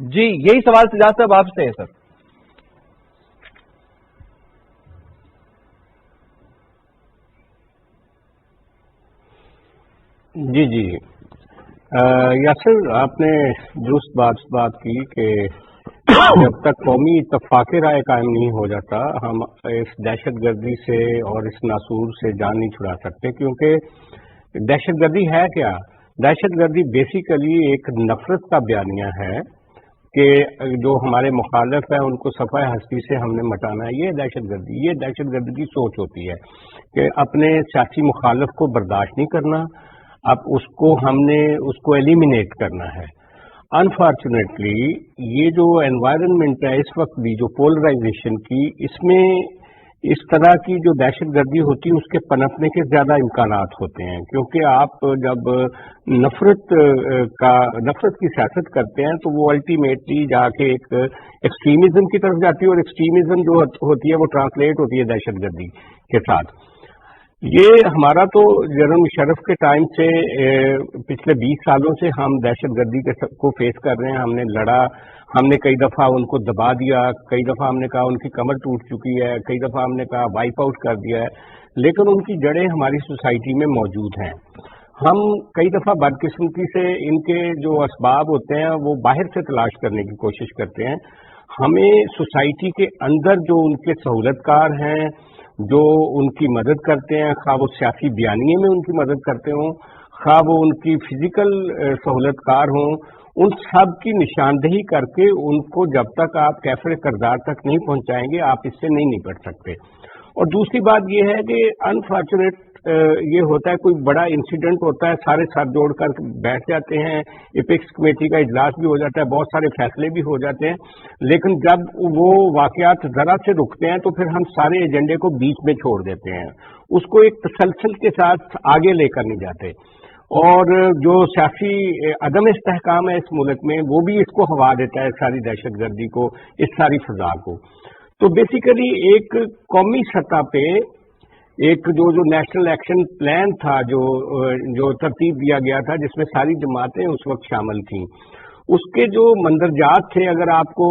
جی یہی سوال سجاد صاحب آپ سے ہے سر. جی جی یاسر، آپ نے درست بات کی کہ جب تک قومی اتفاق رائے قائم نہیں ہو جاتا ہم اس دہشت گردی سے اور اس ناسور سے جان نہیں چھڑا سکتے. کیونکہ دہشت گردی ہے کیا؟ دہشت گردی بیسیکلی ایک نفرت کا بیانیہ ہے کہ جو ہمارے مخالف ہیں ان کو صفحہ ہستی سے ہم نے مٹانا ہے. یہ دہشت گردی، یہ دہشت گردی کی سوچ ہوتی ہے کہ اپنے سیاسی مخالف کو برداشت نہیں کرنا، اب ہم نے اس کو ایلیمینیٹ کرنا ہے. انفارچونیٹلی یہ جو انوائرنمنٹ ہے اس وقت بھی، جو پولرائزیشن کی، اس میں اس طرح کی جو دہشت گردی ہوتی ہے اس کے پنپنے کے زیادہ امکانات ہوتے ہیں. کیونکہ آپ جب نفرت کی سیاست کرتے ہیں تو وہ الٹیمیٹلی جا کے ایک ایکسٹریمزم کی طرف جاتی ہے، اور ایکسٹریمزم جو ہوتی ہے وہ ٹرانسلیٹ ہوتی ہے دہشت گردی کے ساتھ. یہ ہمارا تو جنرل مشرف کے ٹائم سے پچھلے 20 سالوں سے ہم دہشت گردی کو فیس کر رہے ہیں. ہم نے لڑا، ہم نے کئی دفعہ ان کو دبا دیا، کئی دفعہ ہم نے کہا ان کی کمر ٹوٹ چکی ہے، کئی دفعہ ہم نے کہا وائپ آؤٹ کر دیا ہے، لیکن ان کی جڑیں ہماری سوسائٹی میں موجود ہیں. ہم کئی دفعہ بدقسمتی سے ان کے جو اسباب ہوتے ہیں وہ باہر سے تلاش کرنے کی کوشش کرتے ہیں. ہمیں سوسائٹی کے اندر جو ان کے سہولت کار ہیں، جو ان کی مدد کرتے ہیں، خواہ وہ سیاسی بیانیے میں ان کی مدد کرتے ہوں، خواہ وہ ان کی فزیکل سہولت کار ہوں، ان سب کی نشاندہی کر کے ان کو جب تک آپ کیفر کردار تک نہیں پہنچائیں گے آپ اس سے نہیں نپٹ سکتے. اور دوسری بات یہ ہے کہ انفارچونیٹ یہ ہوتا ہے، کوئی بڑا انسیڈنٹ ہوتا ہے، سارے ساتھ جوڑ کر بیٹھ جاتے ہیں، ایپیکس کمیٹی کا اجلاس بھی ہو جاتا ہے، بہت سارے فیصلے بھی ہو جاتے ہیں، لیکن جب وہ واقعات ذرا سے رکتے ہیں تو پھر ہم سارے ایجنڈے کو بیچ میں چھوڑ دیتے ہیں، اس کو ایک تسلسل کے ساتھ آگے لے کر نہیں جاتے. اور جو سیاسی عدم استحکام ہے اس ملک میں وہ بھی اس کو ہوا دیتا ہے، ساری دہشت گردی کو، اس ساری فضا کو. تو بیسیکلی ایک قومی سطح پہ ایک جو نیشنل ایکشن پلان تھا، جو ترتیب دیا گیا تھا، جس میں ساری جماعتیں اس وقت شامل تھیں، اس کے جو مندرجات تھے اگر آپ کو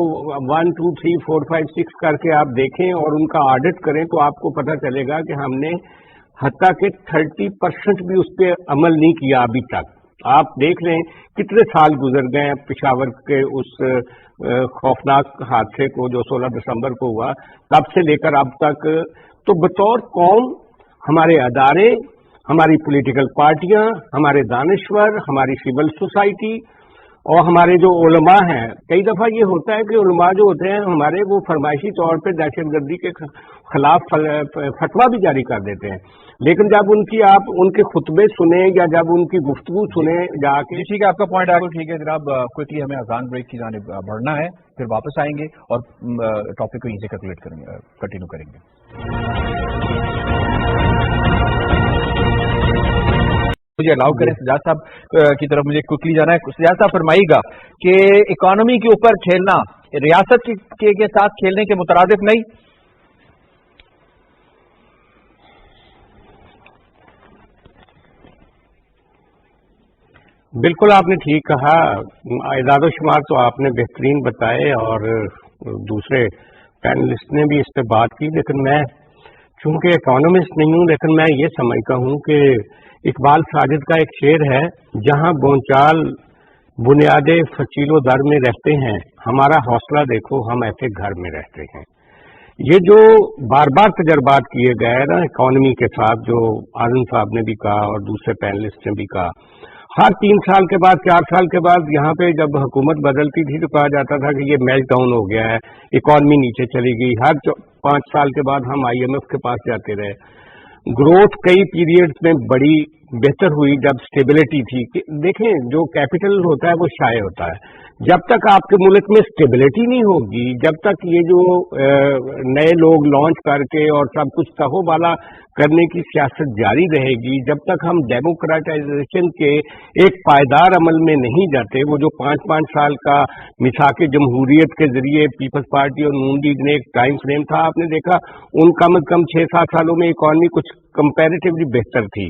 1 2 3 4 5 6 کر کے آپ دیکھیں اور ان کا آڈٹ کریں تو آپ کو پتہ چلے گا کہ ہم نے حتیٰ کہ 30% بھی اس پہ عمل نہیں کیا ابھی تک. آپ دیکھ رہے ہیں کتنے سال گزر گئے ہیں پشاور کے اس خوفناک حادثے کو جو 16 دسمبر کو ہوا، تب سے لے کر اب تک. تو بطور قوم ہمارے ادارے، ہماری پولیٹیکل پارٹیاں، ہمارے دانشور، ہماری سول سوسائٹی اور ہمارے جو علماء ہیں، کئی دفعہ یہ ہوتا ہے کہ علماء جو ہوتے ہیں ہمارے وہ فرمائشی طور پہ دہشت گردی کے خلاف فتویٰ بھی جاری کر دیتے ہیں، لیکن جب آپ ان کے خطبے سنیں یا جب ان کی گفتگو سنیں جا کے. ٹھیک ہے، آپ کا پوائنٹ آگے ٹھیک ہے جناب. کوئکلی ہمیں اذان بریک کی جانب بڑھنا ہے، پھر واپس آئیں گے اور ٹاپک کو یہیں سے کنٹینیو کریں گے. مجھے الاؤ کریں سجاد صاحب کی طرف مجھے کوئکلی جانا ہے. سجاد صاحب فرمائیے گا کہ اکانومی کے اوپر کھیلنا ریاست کے ساتھ کھیلنے کے مترادف نہیں؟ بالکل آپ نے ٹھیک کہا. اعداد و شمار تو آپ نے بہترین بتائے اور دوسرے پینلسٹ نے بھی اس پہ بات کی، لیکن میں چونکہ اکانومسٹ نہیں ہوں، لیکن میں یہ سمجھتا ہوں کہ اقبال ساجد کا ایک شعر ہے، جہاں بونچال بنیاد فصیل و در میں رہتے ہیں، ہمارا حوصلہ دیکھو ہم ایسے گھر میں رہتے ہیں. یہ جو بار بار تجربات کیے گئے نا اکانومی کے ساتھ، جو آزم صاحب نے بھی کہا اور دوسرے پینلسٹ نے بھی کہا، ہر 3 سال کے بعد 4 سال کے بعد یہاں پہ جب حکومت بدلتی تھی تو کہا جاتا تھا کہ یہ میلٹ ڈاؤن ہو گیا ہے، اکانومی نیچے چلی گئی. ہر 5 سال کے بعد ہم IMF کے پاس جاتے رہے. گروتھ کئی پیریڈز میں بڑی بہتر ہوئی جب سٹیبلٹی تھی. دیکھیں جو کیپٹل ہوتا ہے وہ شائع ہوتا ہے، جب تک آپ کے ملک میں سٹیبلٹی نہیں ہوگی، جب تک یہ جو نئے لوگ لانچ کر کے اور سب کچھ تہو بالا کرنے کی سیاست جاری رہے گی، جب تک ہم ڈیموکریٹائزیشن کے ایک پائیدار عمل میں نہیں جاتے. وہ جو 5 سال کا میثاق جمہوریت کے ذریعے پیپلز پارٹی اور نون لیگ نے ایک ٹائم فریم تھا، آپ نے دیکھا ان کم از کم 6-7 سالوں میں اکانومی کچھ کمپیریٹیولی بہتر تھی.